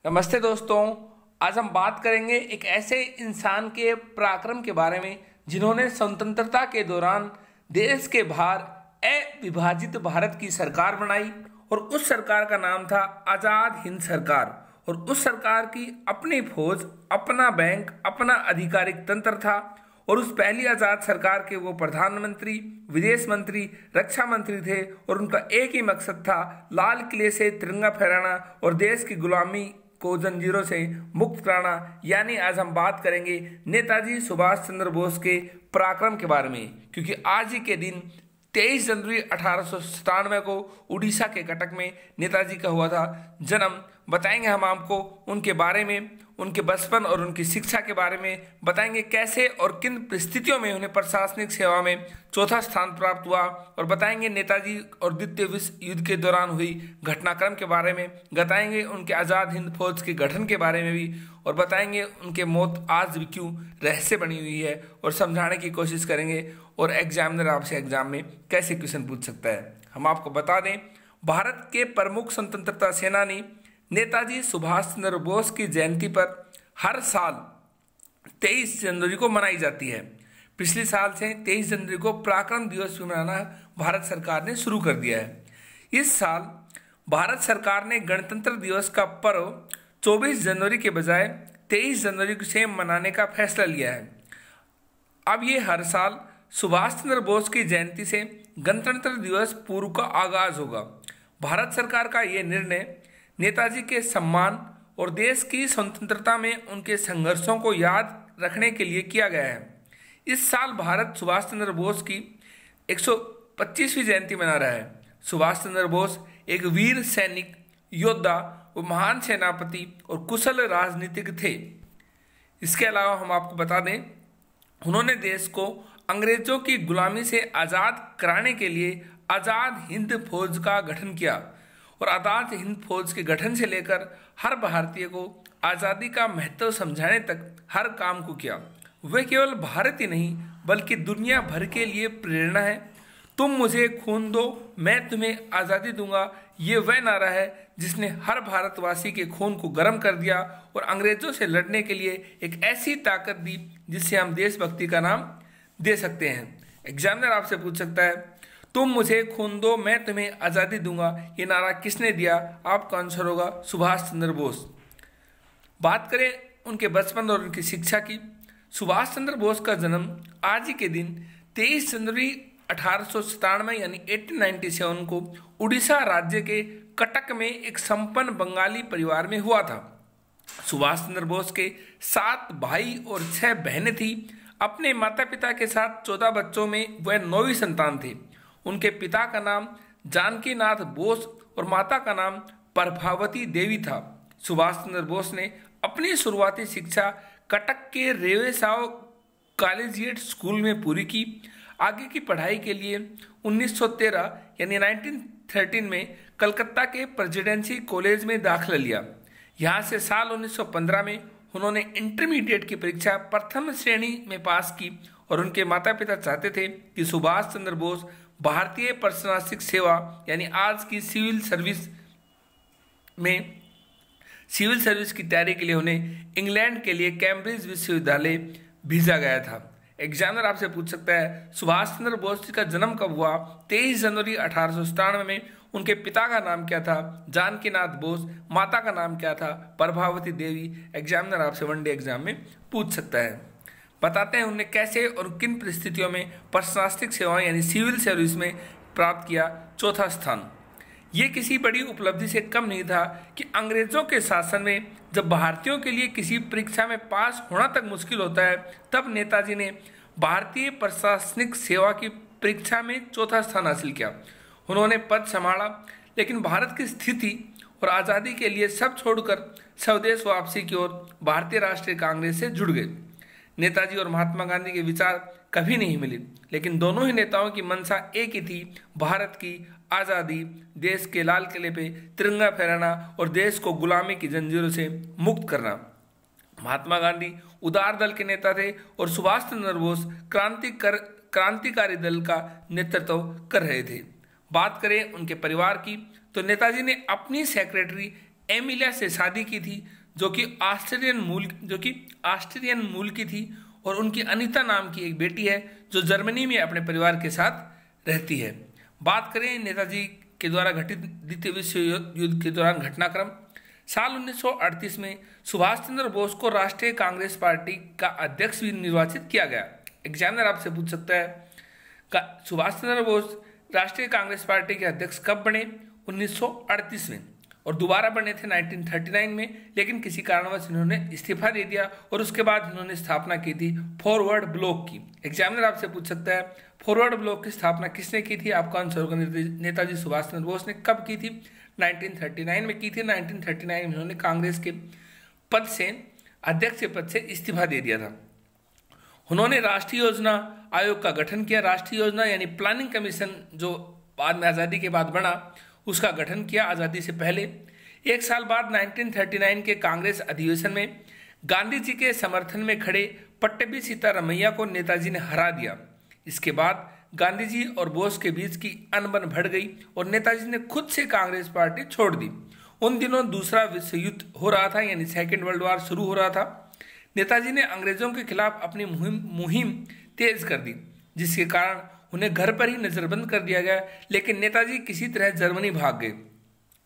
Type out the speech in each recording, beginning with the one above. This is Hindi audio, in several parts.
नमस्ते दोस्तों। आज हम बात करेंगे एक ऐसे इंसान के पराक्रम के बारे में जिन्होंने स्वतंत्रता के दौरान देश के बाहर अविभाजित भारत की सरकार बनाई और उस सरकार का नाम था आज़ाद हिंद सरकार। और उस सरकार की अपनी फौज, अपना बैंक, अपना आधिकारिक तंत्र था। और उस पहली आज़ाद सरकार के वो प्रधानमंत्री, विदेश मंत्री, रक्षा मंत्री थे और उनका एक ही मकसद था लाल किले से तिरंगा फहराना और देश की गुलामी को जंजीरों से मुक्त कराना। यानी आज हम बात करेंगे नेताजी सुभाष चंद्र बोस के पराक्रम के बारे में, क्योंकि आज ही के दिन 23 जनवरी 1897 को उड़ीसा के कटक में नेताजी का हुआ था जन्म। बताएंगे हम आपको उनके बारे में, उनके बचपन और उनकी शिक्षा के बारे में बताएंगे, कैसे और किन परिस्थितियों में उन्हें प्रशासनिक सेवा में चौथा स्थान प्राप्त हुआ, और बताएंगे नेताजी और द्वितीय विश्व युद्ध के दौरान हुई घटनाक्रम के बारे में, बताएंगे उनके आज़ाद हिंद फौज के गठन के बारे में भी, और बताएंगे उनके मौत आज भी क्यों रहस्य बनी हुई है, और समझाने की कोशिश करेंगे और एग्जामिनर आपसे एग्जाम में कैसे क्वेश्चन पूछ सकता है। हम आपको बता दें, भारत के प्रमुख स्वतंत्रता सेनानी नेताजी सुभाष चंद्र बोस की जयंती पर हर साल 23 जनवरी को मनाई जाती है। पिछले साल से 23 जनवरी को पराक्रम दिवस भी मनाना भारत सरकार ने शुरू कर दिया है। इस साल भारत सरकार ने गणतंत्र दिवस का पर्व 24 जनवरी के बजाय 23 जनवरी से मनाने का फैसला लिया है। अब ये हर साल सुभाष चंद्र बोस की जयंती से गणतंत्र दिवस पूर्व का आगाज होगा। भारत सरकार का ये निर्णय नेताजी के सम्मान और देश की स्वतंत्रता में उनके संघर्षों को याद रखने के लिए किया गया है। इस साल भारत सुभाष चंद्र बोस की 125वीं जयंती मना रहा है। सुभाष चंद्र बोस एक वीर सैनिक, योद्धा और महान सेनापति और कुशल राजनीतिक थे। इसके अलावा हम आपको बता दें, उन्होंने देश को अंग्रेजों की गुलामी से आज़ाद कराने के लिए आज़ाद हिंद फौज का गठन किया और आज़ाद हिंद फौज के गठन से लेकर हर भारतीय को आज़ादी का महत्व समझाने तक हर काम को किया। वे केवल भारत ही नहीं बल्कि दुनिया भर के लिए प्रेरणा है। तुम मुझे खून दो, मैं तुम्हें आज़ादी दूंगा, ये वह नारा है जिसने हर भारतवासी के खून को गर्म कर दिया और अंग्रेजों से लड़ने के लिए एक ऐसी ताकत दी जिससे हम देशभक्ति का नाम दे सकते हैं। एग्जामिनर आपसे पूछ सकता है, तुम मुझे खून दो, मैं तुम्हें आज़ादी दूंगा, ये नारा किसने दिया? आपका आंसर होगा सुभाष चंद्र बोस। बात करें उनके बचपन और उनकी शिक्षा की। सुभाष चंद्र बोस का जन्म आज ही के दिन 23 जनवरी 1897 यानी 1897 को उड़ीसा राज्य के कटक में एक संपन्न बंगाली परिवार में हुआ था। सुभाष चंद्र बोस के 7 भाई और 6 बहनें थीं। अपने माता पिता के साथ 14 बच्चों में वह 9वीं संतान थे। उनके पिता का नाम जानकी नाथ बोस और माता का नाम प्रभावती देवी था। सुभाष चंद्र बोस ने अपनी शुरुआती शिक्षा कटक के रेवेसाव कॉलेजिएट स्कूल में पूरी की। आगे की पढ़ाई के लिए 1913 यानी 1913 में कलकत्ता के प्रेसिडेंसी कॉलेज में दाखिला लिया। यहाँ से साल 1915 में उन्होंने इंटरमीडिएट की परीक्षा प्रथम श्रेणी में पास की और उनके माता पिता चाहते थे कि सुभाष चंद्र बोस भारतीय प्रशासनिक सेवा यानी आज की सिविल सर्विस की तैयारी के लिए उन्हें इंग्लैंड के लिए कैम्ब्रिज विश्वविद्यालय भेजा गया था। एग्जामिनर आपसे पूछ सकता है, सुभाष चंद्र बोस का जन्म कब हुआ? 23 जनवरी 1897 में। उनके पिता का नाम क्या था? जानकी नाथ बोस। माता का नाम क्या था? प्रभावती देवी। एग्जामिनर आपसे वनडे एग्जाम में पूछ सकता है। बताते हैं उन्हें कैसे और किन परिस्थितियों में प्रशासनिक सेवाएं यानी सिविल सर्विस में प्राप्त किया चौथा स्थान। ये किसी बड़ी उपलब्धि से कम नहीं था कि अंग्रेजों के शासन में जब भारतीयों के लिए किसी परीक्षा में पास होना तक मुश्किल होता है, तब नेताजी ने भारतीय प्रशासनिक सेवा की परीक्षा में चौथा स्थान हासिल किया। उन्होंने पद संभाला, लेकिन भारत की स्थिति और आज़ादी के लिए सब छोड़कर स्वदेश वापसी की ओर भारतीय राष्ट्रीय कांग्रेस से जुड़ गए। नेताजी और महात्मा गांधी के विचार कभी नहीं मिले, लेकिन दोनों ही नेताओं की मंशा एक ही थी, भारत की आज़ादी, देश के लाल किले पे तिरंगा फहराना और देश को गुलामी की जंजीरों से मुक्त करना। महात्मा गांधी उदार दल के नेता थे और सुभाष चंद्र बोस क्रांतिकारी दल का नेतृत्व कर रहे थे। बात करें उनके परिवार की, तो नेताजी ने अपनी सेक्रेटरी एमिलिया से शादी की थी, जो कि ऑस्ट्रियन मूल की थी, और उनकी अनीता नाम की एक बेटी है जो जर्मनी में अपने परिवार के साथ रहती है। बात करें नेताजी के द्वारा घटित द्वितीय विश्व युद्ध के दौरान घटनाक्रम। साल 1938 में सुभाष चंद्र बोस को राष्ट्रीय कांग्रेस पार्टी का अध्यक्ष भी निर्वाचित किया गया। एग्जामिनर आपसे पूछ सकता है सुभाष चंद्र बोस राष्ट्रीय कांग्रेस पार्टी के अध्यक्ष कब बने? 1938 में, और दोबारा बने थे 1939 में, लेकिन किसी कारणवश इन्होंने इस्तीफा दे दिया और उसके बाद इन्होंने स्थापना की थी फॉरवर्ड ब्लॉक की। एग्जामिनर आपसे पूछ सकता है फॉरवर्ड ब्लॉक की स्थापना किसने की थी? आपका आंसर होगा नेताजी सुभाष चंद्र बोस ने। कब की थी? 1939 में की थी। 1939 में इन्होंने कांग्रेस के पद से, अध्यक्ष के पद से इस्तीफा दे दिया था। उन्होंने राष्ट्रीय योजना आयोग का गठन किया। राष्ट्रीय योजना यानी प्लानिंग कमीशन, जो बाद में आज़ादी के बाद बना, उसका गठन किया आज़ादी से पहले। एक साल बाद 1939 के कांग्रेस अधिवेशन में गांधी जी के समर्थन में खड़े पट्टभी सीतारामैया को नेताजी ने हरा दिया। इसके बाद गांधी जी और बोस के बीच की अनबन बढ़ गई और नेताजी ने खुद से कांग्रेस पार्टी छोड़ दी। उन दिनों दूसरा विश्व युद्ध हो रहा था, यानी सेकेंड वर्ल्ड वॉर शुरू हो रहा था। नेताजी ने अंग्रेजों के खिलाफ अपनी मुहिम तेज कर दी, जिसके कारण उन्हें घर पर ही नजरबंद कर दिया गया। लेकिन नेताजी किसी तरह जर्मनी भाग गए।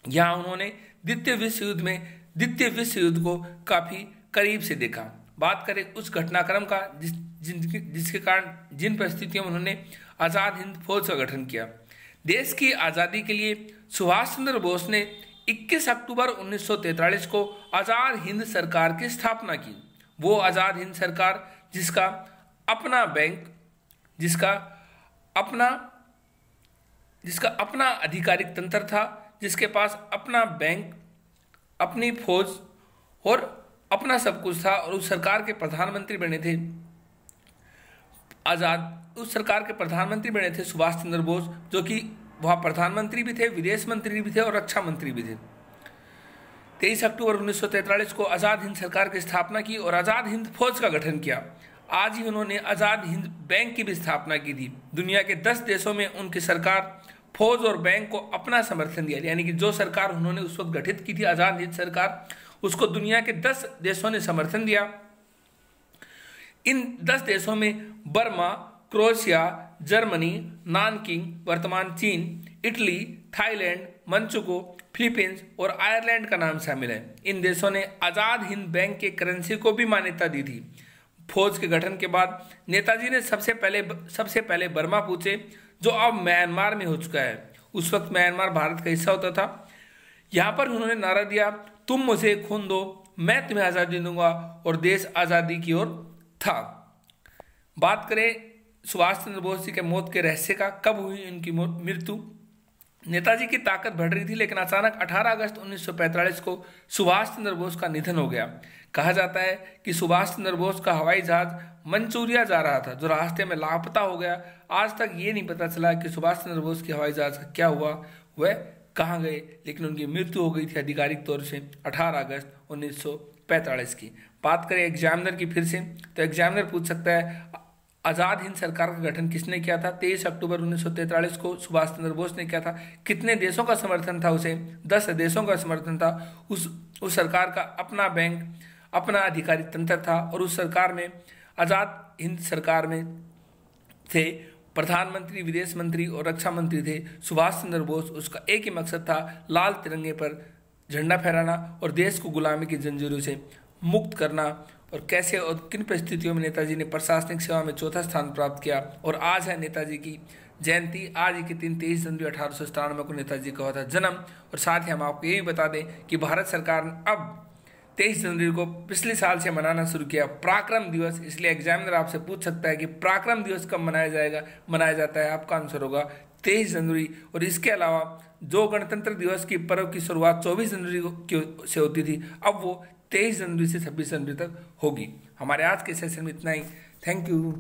यहाँ उन्होंने द्वितीय विश्व युद्ध को काफी करीब से देखा। बात करें उस घटनाक्रम का जिसके कारण जिन परिस्थितियों में उन्होंने आज़ाद हिंद फौज का गठन किया। देश की आज़ादी के लिए सुभाष चंद्र बोस ने 21 अक्टूबर 1943 को आज़ाद हिंद सरकार की स्थापना की। वो आज़ाद हिंद सरकार जिसका अपना बैंक, जिसका अपना आधिकारिक तंत्र था, जिसके पास अपना बैंक, अपनी फौज और अपना सब कुछ था, और उस सरकार के प्रधानमंत्री बने थे उस सरकार के प्रधानमंत्री बने थे सुभाष चंद्र बोस, जो कि वहाँ प्रधानमंत्री भी थे, विदेश मंत्री भी थे और रक्षा मंत्री भी थे। 23 अक्टूबर 1943 को आज़ाद हिंद सरकार की स्थापना की और आज़ाद हिंद फौज का गठन किया। आज ही उन्होंने आज़ाद हिंद बैंक की भी स्थापना की थी। दुनिया के 10 देशों में उनकी सरकार फौज और बैंक को अपना समर्थन दिया, यानी कि जो सरकार उन्होंने उस वक्त गठित की थी आज़ाद हिंद सरकार, उसको दुनिया के 10 देशों ने समर्थन दिया। इन 10 देशों में बर्मा, क्रोएशिया, जर्मनी, नानकिंग वर्तमान चीन, इटली, थाईलैंड, मंचुको, फिलीपींस और आयरलैंड का नाम शामिल है। इन देशों ने आज़ाद हिंद बैंक के करेंसी को भी मान्यता दी थी। फौज के गठन के बाद नेताजी ने सबसे पहले बर्मा पूछे, जो अब म्यांमार में हो चुका है। उस वक्त म्यांमार भारत का हिस्सा होता था। यहाँ पर उन्होंने नारा दिया, तुम मुझे खून दो, मैं तुम्हें आज़ादी दूंगा, और देश आज़ादी की ओर था। बात करें सुभाष चंद्र बोस जी के मौत के रहस्य का, कब हुई इनकी मृत्यु? नेताजी की ताकत बढ़ रही थी, लेकिन अचानक 18 अगस्त 1945 को सुभाष चंद्र बोस का निधन हो गया। कहा जाता है कि सुभाष चंद्र बोस का हवाई जहाज मंचूरिया जा रहा था, जो रास्ते में लापता हो गया। आज तक ये नहीं पता चला कि सुभाष चंद्र बोस के हवाई जहाज का क्या हुआ, वह कहाँ गए, लेकिन उनकी मृत्यु हो गई थी आधिकारिक तौर से 18 अगस्त 1945 की। बात करें एग्जामिनर की फिर से, तो एग्जामिनर पूछ सकता है आज़ाद हिंद सरकार का गठन किसने किया था? 23 अक्टूबर 1943 को सुभाष चंद्र बोस ने किया था। कितने देशों का समर्थन था उसे? 10 देशों का समर्थन था। उस सरकार का अपना बैंक, अपना आधिकारिक तंत्र था, और उस सरकार में, आज़ाद हिंद सरकार में थे प्रधानमंत्री, विदेश मंत्री और रक्षा मंत्री थे सुभाष चंद्र बोस। उसका एक ही मकसद था, लाल तिरंगे पर झंडा फहराना और देश को गुलामी की जंजीरों से मुक्त करना। और कैसे और किन परिस्थितियों में नेताजी ने प्रशासनिक सेवा में 4था स्थान प्राप्त किया। और आज है नेताजी की जयंती। आज ही के दिन 23 जनवरी 1897 को नेताजी का हुआ था जन्म। और साथ ही हम आपको ये भी बता दें कि भारत सरकार ने अब 23 जनवरी को पिछले साल से मनाना शुरू किया पराक्रम दिवस। इसलिए एग्जामिनर आपसे पूछ सकता है कि पराक्रम दिवस कब मनाया जाता है? आपका आंसर होगा 23 जनवरी। और इसके अलावा जो गणतंत्र दिवस की पर्व की शुरुआत 24 जनवरी से होती थी, अब वो 23 जनवरी से 26 जनवरी तक होगी। हमारे आज के सेशन में इतना ही। Thank you.